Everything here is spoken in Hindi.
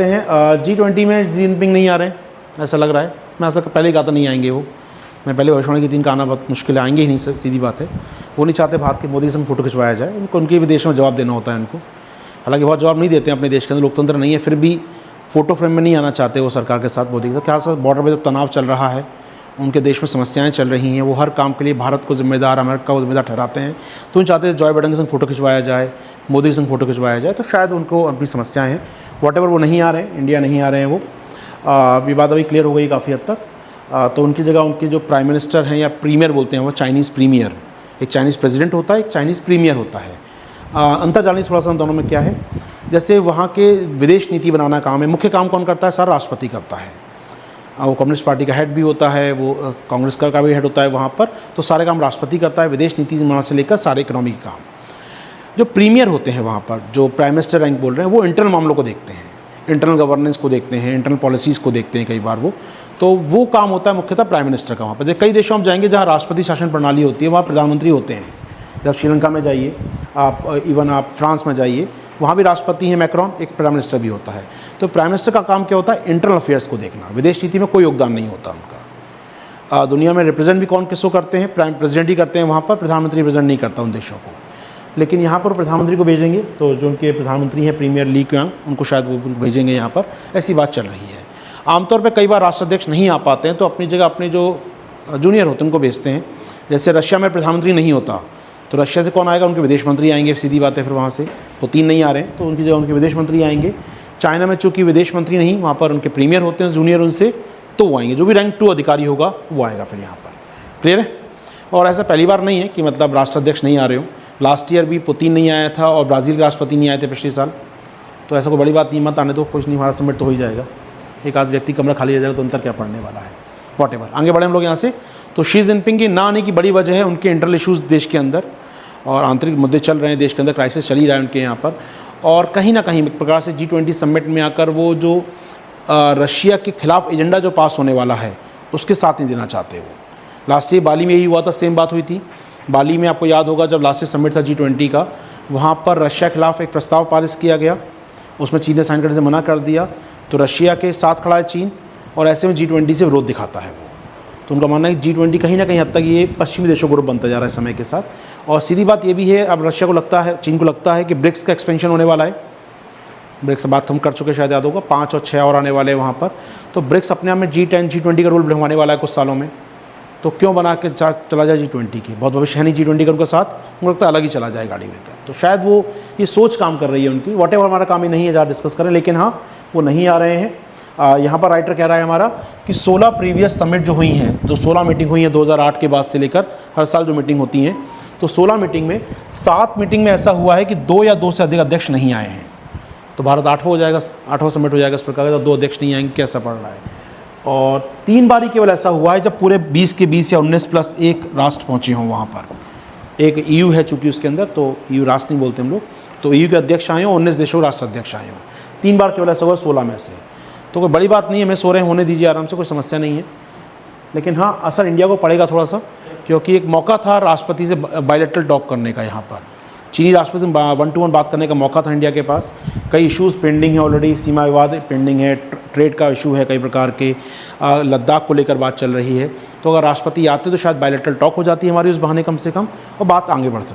हैं G20 में जी जिनपिंग नहीं आ रहे हैं, ऐसा लग रहा है। मैं आपसे पहले ही कहा था नहीं आएंगे वो। मैं पहले भविष्यवाणी की थी इनका आना बहुत मुश्किल है, आएंगे ही नहीं, सीधी बात है। वो नहीं चाहते भारत के मोदी से फ़ोटो खिंचवाया जाए, उनको उनके भी देश में जवाब देना होता है उनको। हालांकि बहुत जवाब नहीं देते हैं अपने देश के अंदर, लोकतंत्र नहीं है, फिर भी फ़ोटो फ्रेम में नहीं आना चाहते वो सरकार के साथ मोदी के साथ। क्या सर बॉर्डर पर जो तनाव चल रहा है, उनके देश में समस्याएं चल रही हैं, वो हर काम के लिए भारत को जिम्मेदार, अमेरिका को जिम्मेदार ठहराते हैं। तो उन चाहते हैं जॉय बाइडेन के संग फ़ोटो खिंचवाया जाए, मोदी के संग फ़ोटो खिंचवाया जाए, तो शायद उनको अपनी समस्याएं हैं। वॉटेवर वो नहीं आ रहे हैं, इंडिया नहीं आ रहे हैं वो। विवाद अभी क्लियर हो गई काफ़ी हद तक। तो उनकी जगह उनके जो प्राइम मिनिस्टर हैं या प्रीमियर बोलते हैं वो चाइनीज़ प्रीमियर, एक चाइनीज़ प्रेसिडेंट होता है, एक चाइनीज़ प्रीमियर होता है। अंतर जानिए थोड़ा सा दोनों में क्या है। जैसे वहाँ के विदेश नीति बनाना काम है, मुख्य काम कौन करता है? सारा राष्ट्रपति करता है। वो कम्युनिस्ट पार्टी का हेड भी होता है, वो कांग्रेस का भी हेड होता है वहाँ पर। तो सारे काम राष्ट्रपति करता है, विदेश नीति बनाने से लेकर सारे इकोनॉमी के काम। जो प्रीमियर होते हैं वहाँ पर, जो प्राइम मिनिस्टर रैंक बोल रहे हैं, वो इंटरनल मामलों को देखते हैं, इंटरनल गवर्नेंस को देखते हैं, इंटरनल पॉलिसीज़ को देखते हैं कई बार वो। तो वो काम होता है मुख्यतः प्राइम मिनिस्टर का वहाँ पर। कई देशों में जाएंगे जहाँ राष्ट्रपति शासन प्रणाली होती है, वहाँ प्रधानमंत्री होते हैं। जब श्रीलंका में जाइए आप, इवन आप फ्रांस में जाइए, वहाँ भी राष्ट्रपति हैं मैक्रोन, एक प्राइम मिनिस्टर भी होता है। तो प्राइम मिनिस्टर का काम क्या होता है? इंटरनल अफेयर्स को देखना। विदेश नीति में कोई योगदान नहीं होता उनका। दुनिया में रिप्रेजेंट भी कौन किसको करते हैं? प्राइम प्रेसिडेंट ही करते हैं वहाँ पर, प्रधानमंत्री रिप्रेजेंट नहीं करता उन देशों को। लेकिन यहाँ पर प्रधानमंत्री को भेजेंगे, तो जो उनके प्रधानमंत्री हैं प्रीमियर ली क्वांग, उनको शायद वो भेजेंगे यहाँ पर, ऐसी बात चल रही है। आमतौर पर कई बार राष्ट्राध्यक्ष नहीं आ पाते हैं, तो अपनी जगह अपने जो जूनियर होते हैं उनको भेजते हैं। जैसे रशिया में प्रधानमंत्री नहीं होता, तो रशिया से कौन आएगा? उनके विदेश मंत्री आएंगे, सीधी बात है। फिर वहाँ से पुतिन नहीं आ रहे हैं, तो उनकी जगह उनके विदेश मंत्री आएंगे। चाइना में चूँकि विदेश मंत्री नहीं, वहाँ पर उनके प्रीमियर होते हैं जूनियर उनसे, तो वो आएंगे। जो भी रैंक 2 अधिकारी होगा वो आएगा फिर यहाँ पर। क्लियर है? और ऐसा पहली बार नहीं है कि मतलब राष्ट्राध्यक्ष नहीं आ रहे हो। लास्ट ईयर भी पुतिन नहीं आया था और ब्राज़ील के राष्ट्रपति नहीं आए थे पिछले साल। तो ऐसा कोई बड़ी बात नहीं, मत आने दो, कुछ नहीं, भारत समिट तो हो ही जाएगा। एक आध व्यक्ति कमरा खाली हो जाएगा तो अंतर क्या पड़ने वाला है। वॉटेवर, आगे बढ़े हम लोग यहाँ से। तो शी जिनपिंग के ना आने की बड़ी वजह है उनके इंटरनल इशूज़ देश के अंदर, और आंतरिक मुद्दे चल रहे हैं देश के अंदर, क्राइसिस चल ही रहा है उनके यहाँ पर। और कहीं ना कहीं एक प्रकार से G20 समिट में आकर वो जो रशिया के खिलाफ एजेंडा जो पास होने वाला है उसके साथ नहीं देना चाहते वो। लास्ट ईयर बाली में यही हुआ था, सेम बात हुई थी। बाली में आपको याद होगा जब लास्ट ईयर समिट था G20 का, वहाँ पर रशिया के खिलाफ एक प्रस्ताव पारित किया गया, उसमें चीन ने साइन करने से मना कर दिया। तो रशिया के साथ खड़ा है चीन, और ऐसे में G20 से विरोध दिखाता है वो। तो उनका मानना है G20 कहीं ना कहीं हद तक ये पश्चिमी देशों ग्रुप बनता जा रहा है समय के साथ। और सीधी बात ये भी है, अब रशिया को लगता है, चीन को लगता है कि ब्रिक्स का एक्सपेंशन होने वाला है। ब्रिक्स बात हम कर चुके, शायद याद होगा, 5 और 6 और आने वाले हैं वहाँ पर। तो ब्रिक्स अपने आप में G10 G20 का रोल बढ़वाने वाला है कुछ सालों में। तो क्यों बना के चला जाए G20 की? बहुत भविष्य है नहीं G20 का उनके साथ, मुझे लगता है अलग ही चला जाए गाड़ी लेकर। तो शायद वो ये सोच काम कर रही है उनकी। वॉटेवर हमारा काम ही नहीं है जहाँ डिस्कस करें, लेकिन हाँ वो नहीं आ रहे हैं। यहाँ पर राइटर कह रहा है हमारा कि 16 प्रीवियस समिट जो हुई हैं, जो 16 मीटिंग हुई हैं 2008 के बाद से लेकर हर साल जो मीटिंग होती हैं, तो 16 मीटिंग में 7 मीटिंग में ऐसा हुआ है कि 2 या 2 से अधिक अध्यक्ष नहीं आए हैं। तो भारत 8वां हो जाएगा, 8वां समिट हो जाएगा इस प्रकार का। 2 अध्यक्ष नहीं आएंगे, कैसा पड़ रहा है। और 3 बार ही केवल ऐसा हुआ है जब पूरे 20 के 20 या 19 प्लस 1 राष्ट्र पहुँचे हों वहाँ पर। एक EU है चूँकि उसके अंदर, तो EU राष्ट्र नहीं बोलते हम लोग, तो EU के अध्यक्ष आए हों, 19 देशों के राष्ट्र अध्यक्ष आए हों। 3 बार केवल ऐसा हुआ 16 में से। तो कोई बड़ी बात नहीं है, मैं सो रहे होने दीजिए आराम से, कोई समस्या नहीं है। लेकिन हाँ असर इंडिया को पड़ेगा थोड़ा सा, क्योंकि एक मौका था राष्ट्रपति से बायलैटरल टॉक करने का। यहाँ पर चीनी राष्ट्रपति 1-to-1 बात करने का मौका था इंडिया के पास। कई इश्यूज़ पेंडिंग है ऑलरेडी, सीमा विवाद पेंडिंग है, ट्रेड का इशू है कई प्रकार के, लद्दाख को लेकर बात चल रही है। तो अगर राष्ट्रपति आते तो शायद बायलैटरल टॉक हो जाती है हमारी उस बहाने कम से कम, और बात आगे बढ़ सकती है।